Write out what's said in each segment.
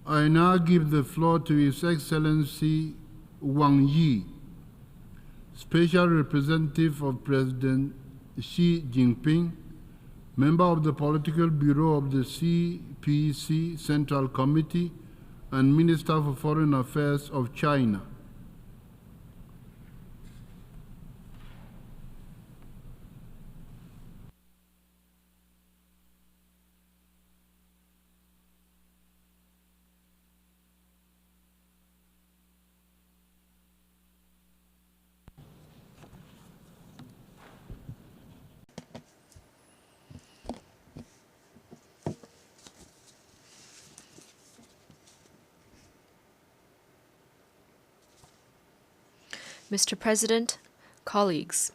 I now give the floor to His Excellency Wang, Special Representative of President Xi Jinping, member of the Political Bureau of the CPC Central Committee, and Minister for Foreign Affairs of China. Mr. President, colleagues,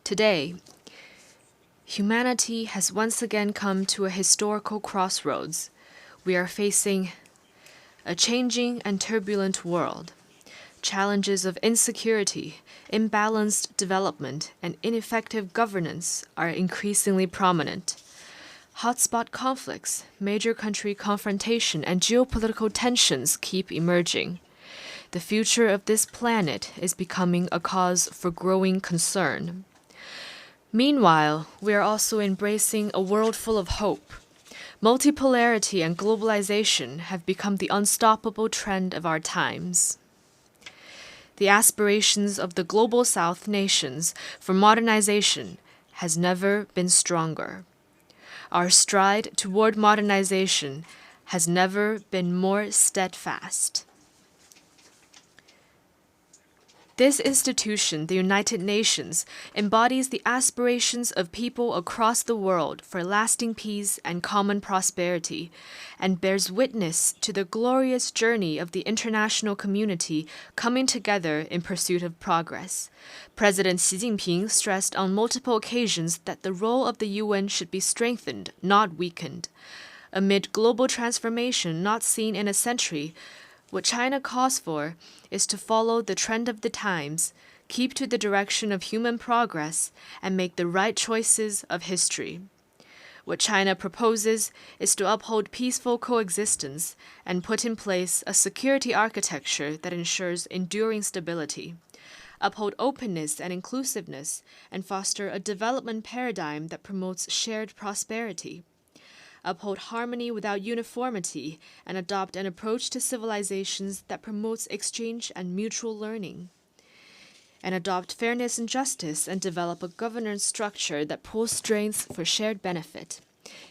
today, humanity has once again come to a historical crossroads. We are facing a changing and turbulent world. Challenges of insecurity, imbalanced development, and ineffective governance are increasingly prominent. Hotspot conflicts, major country confrontation, and geopolitical tensions keep emerging. The future of this planet is becoming a cause for growing concern. Meanwhile, we are also embracing a world full of hope. Multipolarity and globalization have become the unstoppable trend of our times. The aspirations of the Global South nations for modernization has never been stronger. Our stride toward modernization has never been more steadfast. This institution, the United Nations, embodies the aspirations of people across the world for lasting peace and common prosperity, and bears witness to the glorious journey of the international community coming together in pursuit of progress. President Xi Jinping stressed on multiple occasions that the role of the UN should be strengthened, not weakened. Amid global transformation not seen in a century, what China calls for is to follow the trend of the times, keep to the direction of human progress, and make the right choices of history. What China proposes is to uphold peaceful coexistence and put in place a security architecture that ensures enduring stability, uphold openness and inclusiveness, and foster a development paradigm that promotes shared prosperity, uphold harmony without uniformity, and adopt an approach to civilizations that promotes exchange and mutual learning, and adopt fairness and justice and develop a governance structure that pulls strengths for shared benefit.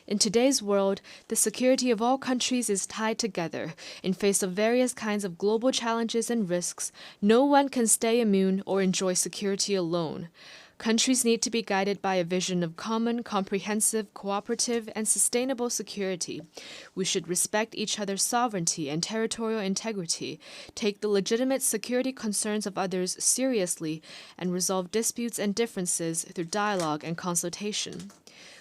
In today's world, the security of all countries is tied together. In face of various kinds of global challenges and risks, no one can stay immune or enjoy security alone. Countries need to be guided by a vision of common, comprehensive, cooperative, and sustainable security. We should respect each other's sovereignty and territorial integrity, take the legitimate security concerns of others seriously, and resolve disputes and differences through dialogue and consultation.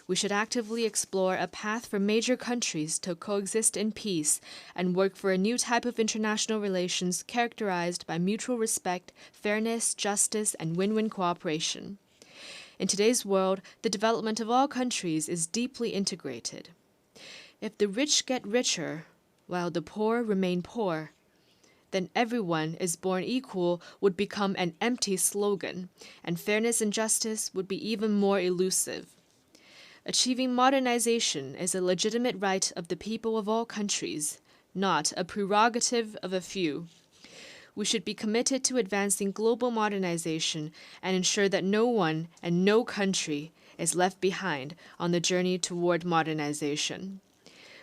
We should actively explore a path for major countries to coexist in peace and work for a new type of international relations characterized by mutual respect, fairness, justice, and win-win cooperation. In today's world, the development of all countries is deeply integrated. If the rich get richer while the poor remain poor, then everyone is born equal would become an empty slogan, and fairness and justice would be even more elusive. Achieving modernization is a legitimate right of the people of all countries, not a prerogative of a few. We should be committed to advancing global modernization and ensure that no one and no country is left behind on the journey toward modernization.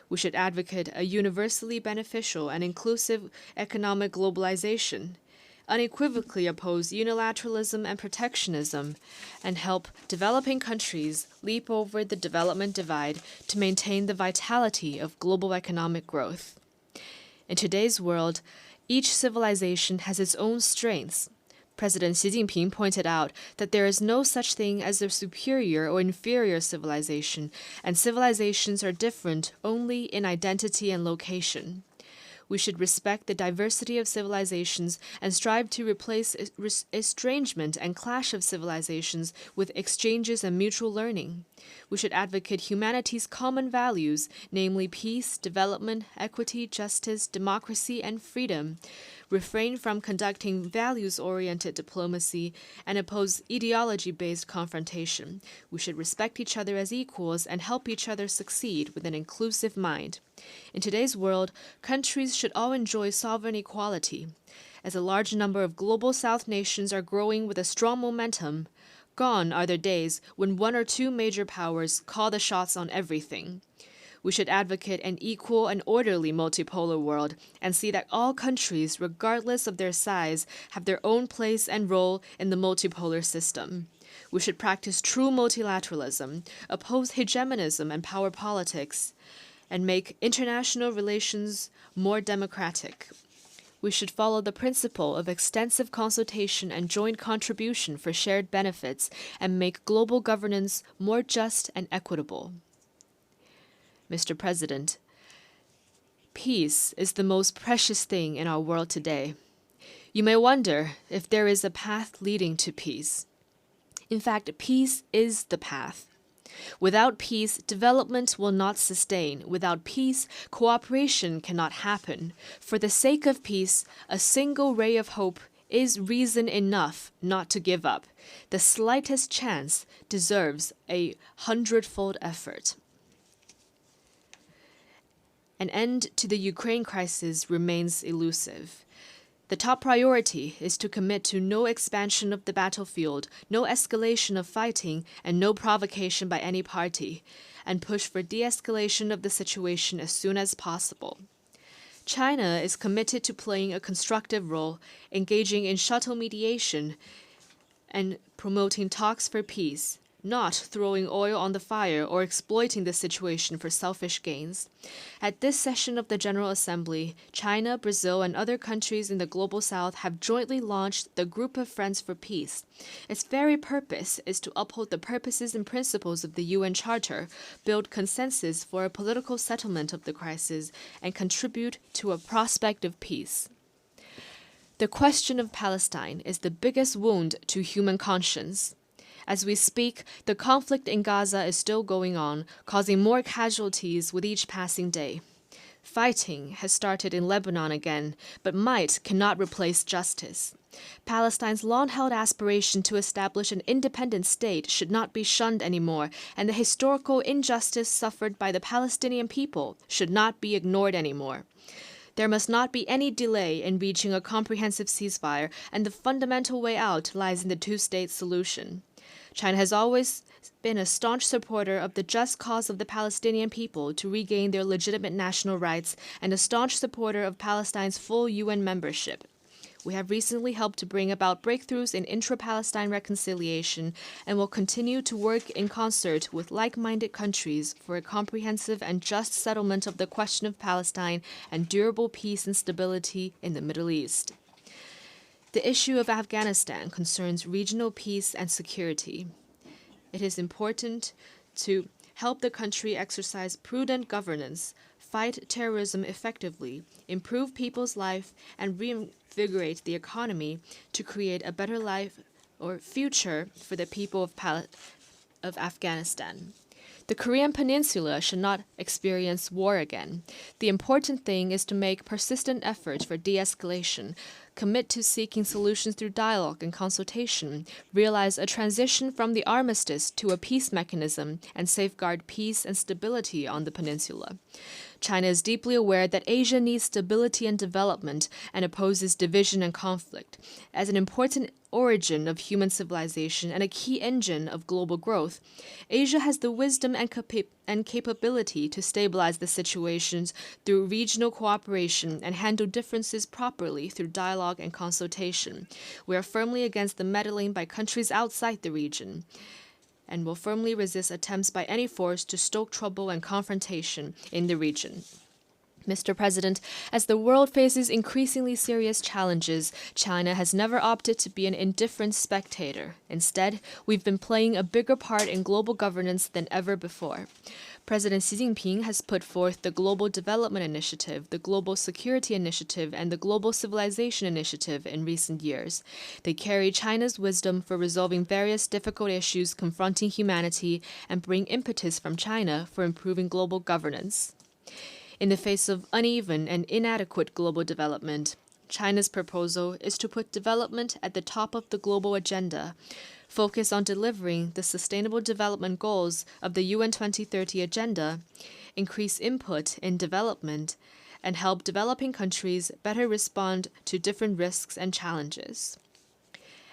We should advocate a universally beneficial and inclusive economic globalization, unequivocally oppose unilateralism and protectionism, and help developing countries leap over the development divide to maintain the vitality of global economic growth. In today's world, each civilization has its own strengths. President Xi Jinping pointed out that there is no such thing as a superior or inferior civilization, and civilizations are different only in identity and location. We should respect the diversity of civilizations and strive to replace estrangement and clash of civilizations with exchanges and mutual learning. We should advocate humanity's common values, namely peace, development, equity, justice, democracy, and freedom. Refrain from conducting values-oriented diplomacy and oppose ideology-based confrontation. We should respect each other as equals and help each other succeed with an inclusive mind. In today's world, countries should all enjoy sovereign equality. As a large number of global South nations are growing with a strong momentum, gone are the days when one or two major powers call the shots on everything. We should advocate an equal and orderly multipolar world and see that all countries, regardless of their size, have their own place and role in the multipolar system. We should practice true multilateralism, oppose hegemonism and power politics, and make international relations more democratic. We should follow the principle of extensive consultation and joint contribution for shared benefits and make global governance more just and equitable. Mr. President, peace is the most precious thing in our world today. You may wonder if there is a path leading to peace. In fact, peace is the path. Without peace, development will not sustain. Without peace, cooperation cannot happen. For the sake of peace, a single ray of hope is reason enough not to give up. The slightest chance deserves 100-fold effort. An end to the Ukraine crisis remains elusive. The top priority is to commit to no expansion of the battlefield, no escalation of fighting, and no provocation by any party, and push for de-escalation of the situation as soon as possible. China is committed to playing a constructive role, engaging in shuttle mediation and promoting talks for peace, not throwing oil on the fire or exploiting the situation for selfish gains. At this session of the General Assembly, China, Brazil, and other countries in the Global South have jointly launched the Group of Friends for Peace. Its very purpose is to uphold the purposes and principles of the UN Charter, build consensus for a political settlement of the crisis, and contribute to a prospect of peace. The question of Palestine is the biggest wound to human conscience. As we speak, the conflict in Gaza is still going on, causing more casualties with each passing day. Fighting has started in Lebanon again, but might cannot replace justice. Palestine's long-held aspiration to establish an independent state should not be shunned anymore, and the historical injustice suffered by the Palestinian people should not be ignored anymore. There must not be any delay in reaching a comprehensive ceasefire, and the fundamental way out lies in the two-state solution. China has always been a staunch supporter of the just cause of the Palestinian people to regain their legitimate national rights and a staunch supporter of Palestine's full UN membership. We have recently helped to bring about breakthroughs in intra-Palestine reconciliation and will continue to work in concert with like-minded countries for a comprehensive and just settlement of the question of Palestine and durable peace and stability in the Middle East. The issue of Afghanistan concerns regional peace and security. It is important to help the country exercise prudent governance, fight terrorism effectively, improve people's life, and reinvigorate the economy to create a better life or future for the people of Afghanistan. The Korean Peninsula should not experience war again. The important thing is to make persistent efforts for de-escalation, commit to seeking solutions through dialogue and consultation, realize a transition from the armistice to a peace mechanism, and safeguard peace and stability on the peninsula. China is deeply aware that Asia needs stability and development and opposes division and conflict. As an important origin of human civilization and a key engine of global growth, Asia has the wisdom and capability to stabilize the situations through regional cooperation and handle differences properly through dialogue and consultation. We are firmly against the meddling by countries outside the region, and will firmly resist attempts by any force to stoke trouble and confrontation in the region. Mr. President, as the world faces increasingly serious challenges, China has never opted to be an indifferent spectator. Instead, we've been playing a bigger part in global governance than ever before. President Xi Jinping has put forth the Global Development Initiative, the Global Security Initiative, and the Global Civilization Initiative in recent years. They carry China's wisdom for resolving various difficult issues confronting humanity and bring impetus from China for improving global governance. In the face of uneven and inadequate global development, China's proposal is to put development at the top of the global agenda, focus on delivering the Sustainable Development Goals of the UN 2030 Agenda, increase input in development, and help developing countries better respond to different risks and challenges.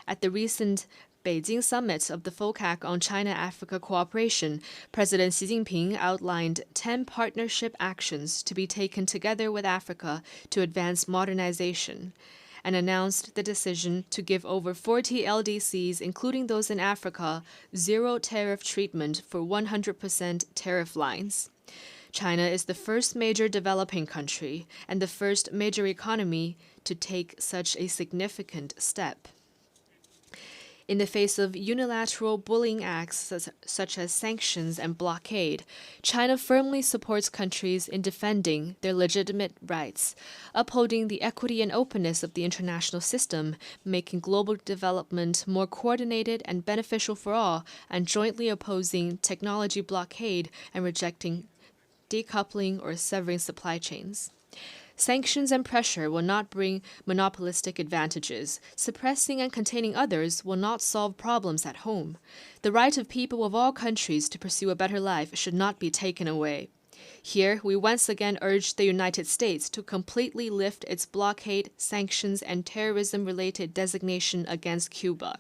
At the recent Beijing summit of the FOCAC on China-Africa cooperation, President Xi Jinping outlined 10 partnership actions to be taken together with Africa to advance modernization, and announced the decision to give over 40 LDCs, including those in Africa, zero tariff treatment for 100% tariff lines. China is the first major developing country and the first major economy to take such a significant step. In the face of unilateral bullying acts such as sanctions and blockade, China firmly supports countries in defending their legitimate rights, upholding the equity and openness of the international system, making global development more coordinated and beneficial for all, and jointly opposing technology blockade and rejecting decoupling or severing supply chains. Sanctions and pressure will not bring monopolistic advantages. Suppressing and containing others will not solve problems at home. The right of people of all countries to pursue a better life should not be taken away. Here, we once again urge the United States to completely lift its blockade, sanctions, and terrorism-related designation against Cuba.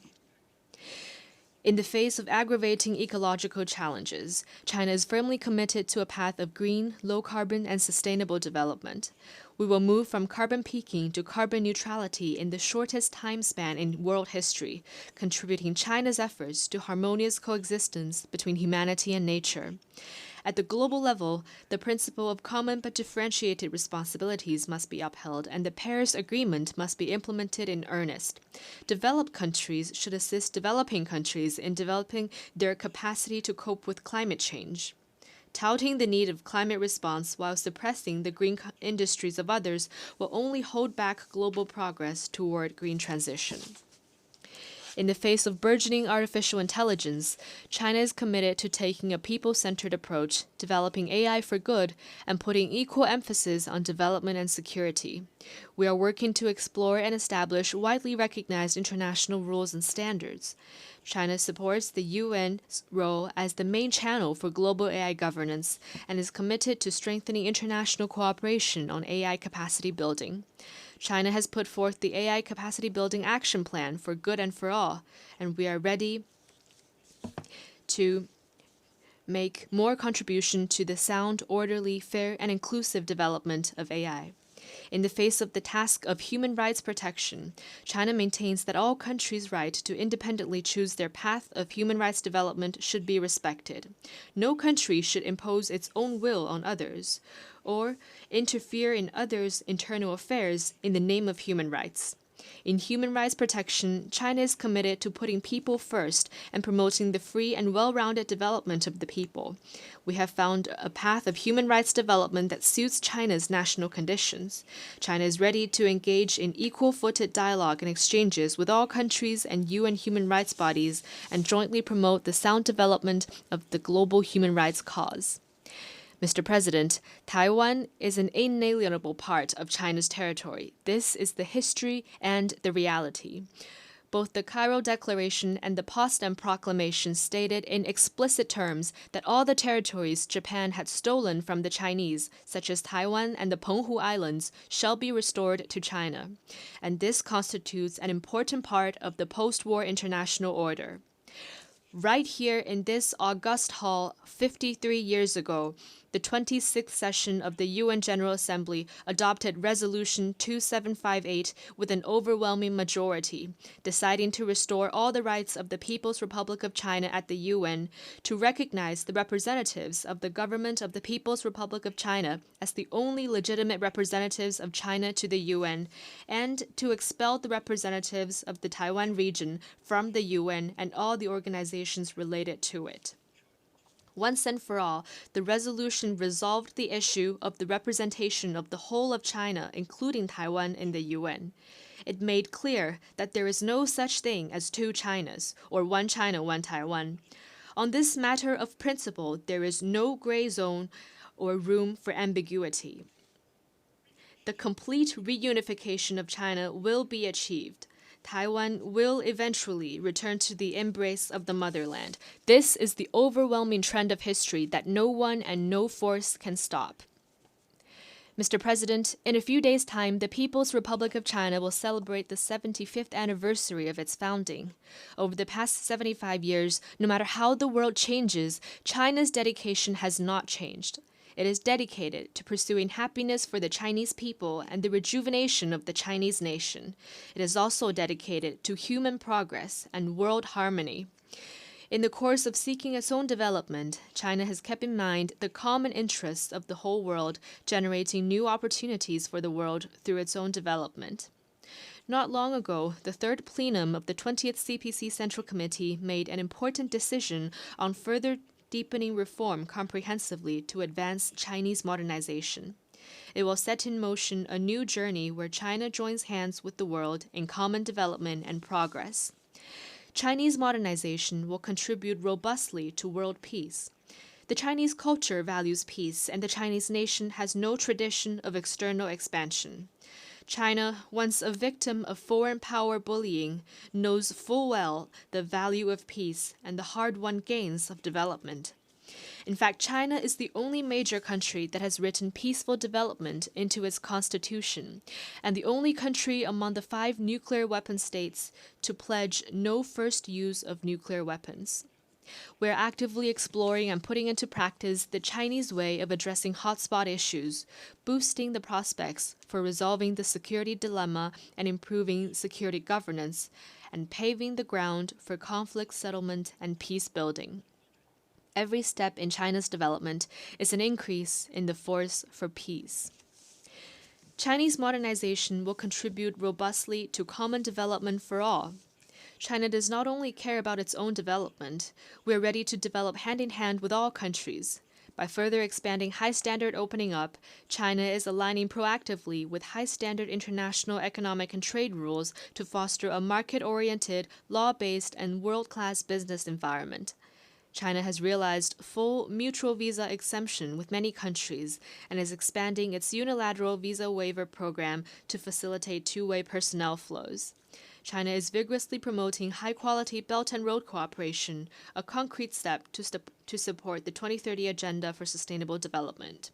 In the face of aggravating ecological challenges, China is firmly committed to a path of green, low-carbon, and sustainable development. We will move from carbon peaking to carbon neutrality in the shortest time span in world history, contributing China's efforts to harmonious coexistence between humanity and nature. At the global level, the principle of common but differentiated responsibilities must be upheld, and the Paris Agreement must be implemented in earnest. Developed countries should assist developing countries in developing their capacity to cope with climate change. Touting the need of climate response while suppressing the green industries of others will only hold back global progress toward green transition. In the face of burgeoning artificial intelligence, China is committed to taking a people-centered approach, developing AI for good, and putting equal emphasis on development and security. We are working to explore and establish widely recognized international rules and standards. China supports the UN's role as the main channel for global AI governance and is committed to strengthening international cooperation on AI capacity building. China has put forth the AI Capacity Building Action Plan for Good and for All, and we are ready to make more contribution to the sound, orderly, fair, and inclusive development of AI. In the face of the task of human rights protection, China maintains that all countries' right to independently choose their path of human rights development should be respected. No country should impose its own will on others or interfere in others' internal affairs in the name of human rights. In human rights protection, China is committed to putting people first and promoting the free and well-rounded development of the people. We have found a path of human rights development that suits China's national conditions. China is ready to engage in equal-footed dialogue and exchanges with all countries and UN human rights bodies and jointly promote the sound development of the global human rights cause. Mr. President, Taiwan is an inalienable part of China's territory. This is the history and the reality. Both the Cairo Declaration and the Potsdam Proclamation stated in explicit terms that all the territories Japan had stolen from the Chinese, such as Taiwan and the Penghu Islands, shall be restored to China. And this constitutes an important part of the post-war international order. Right here in this august hall 53 years ago, the 26th session of the UN General Assembly adopted Resolution 2758 with an overwhelming majority, deciding to restore all the rights of the People's Republic of China at the UN, to recognize the representatives of the government of the People's Republic of China as the only legitimate representatives of China to the UN, and to expel the representatives of the Taiwan region from the UN and all the organizations related to it. Once and for all, the resolution resolved the issue of the representation of the whole of China, including Taiwan, in the UN. It made clear that there is no such thing as two Chinas, or one China, one Taiwan. On this matter of principle, there is no gray zone or room for ambiguity. The complete reunification of China will be achieved. Taiwan will eventually return to the embrace of the motherland. This is the overwhelming trend of history that no one and no force can stop. Mr. President, in a few days' time, the People's Republic of China will celebrate the 75th anniversary of its founding. Over the past 75 years, no matter how the world changes, China's dedication has not changed. It is dedicated to pursuing happiness for the Chinese people and the rejuvenation of the Chinese nation. It is also dedicated to human progress and world harmony. In the course of seeking its own development, China has kept in mind the common interests of the whole world, generating new opportunities for the world through its own development. Not long ago, the third plenum of the 20th CPC Central Committee made an important decision on further deepening reform comprehensively to advance Chinese modernization. It will set in motion a new journey where China joins hands with the world in common development and progress. Chinese modernization will contribute robustly to world peace. The Chinese culture values peace, and the Chinese nation has no tradition of external expansion. China, once a victim of foreign power bullying, knows full well the value of peace and the hard-won gains of development. In fact, China is the only major country that has written peaceful development into its constitution, and the only country among the 5 nuclear weapon states to pledge no first use of nuclear weapons. We're actively exploring and putting into practice the Chinese way of addressing hotspot issues, boosting the prospects for resolving the security dilemma and improving security governance, and paving the ground for conflict settlement and peace building. Every step in China's development is an increase in the force for peace. Chinese modernization will contribute robustly to common development for all. China does not only care about its own development, we are ready to develop hand-in-hand with all countries. By further expanding high-standard opening up, China is aligning proactively with high-standard international economic and trade rules to foster a market-oriented, law-based, and world-class business environment. China has realized full mutual visa exemption with many countries and is expanding its unilateral visa waiver program to facilitate two-way personnel flows. China is vigorously promoting high-quality Belt and Road cooperation, a concrete step to support the 2030 Agenda for Sustainable Development.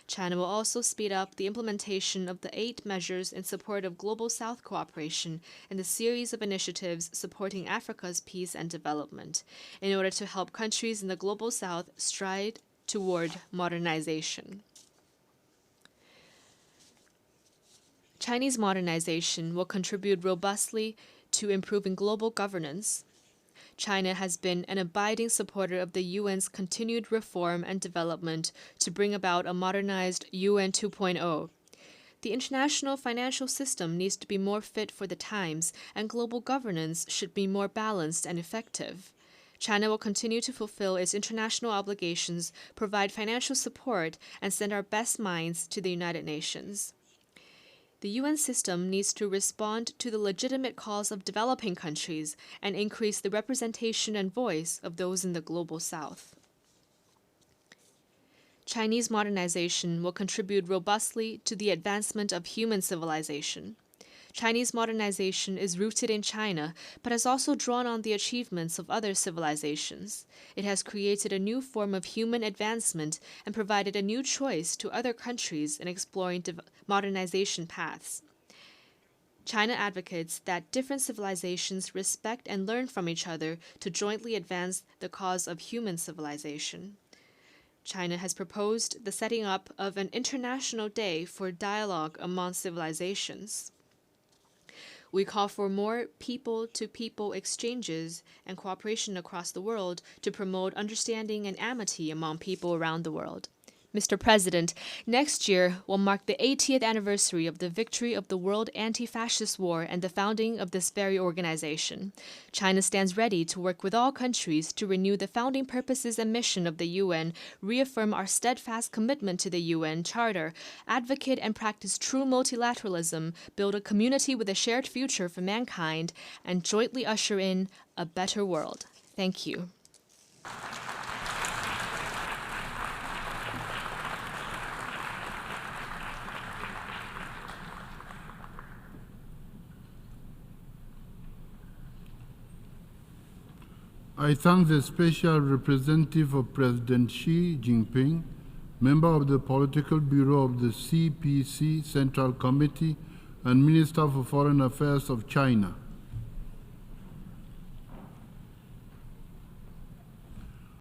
China will also speed up the implementation of the 8 measures in support of Global South cooperation and the series of initiatives supporting Africa's peace and development, in order to help countries in the Global South stride toward modernization. Chinese modernization will contribute robustly to improving global governance. China has been an abiding supporter of the UN's continued reform and development to bring about a modernized UN 2.0. The international financial system needs to be more fit for the times, and global governance should be more balanced and effective. China will continue to fulfill its international obligations, provide financial support, and send our best minds to the United Nations. The UN system needs to respond to the legitimate calls of developing countries and increase the representation and voice of those in the Global South. Chinese modernization will contribute robustly to the advancement of human civilization. Chinese modernization is rooted in China, but has also drawn on the achievements of other civilizations. It has created a new form of human advancement and provided a new choice to other countries in exploring modernization paths. China advocates that different civilizations respect and learn from each other to jointly advance the cause of human civilization. China has proposed the setting up of an international day for dialogue among civilizations. We call for more people-to-people exchanges and cooperation across the world to promote understanding and amity among people around the world. Mr. President, next year will mark the 80th anniversary of the victory of the World Anti-Fascist War and the founding of this very organization. China stands ready to work with all countries to renew the founding purposes and mission of the UN, reaffirm our steadfast commitment to the UN Charter, advocate and practice true multilateralism, build a community with a shared future for mankind, and jointly usher in a better world. Thank you. I thank the Special Representative of President Xi Jinping, member of the Political Bureau of the CPC Central Committee, and Minister for Foreign Affairs of China,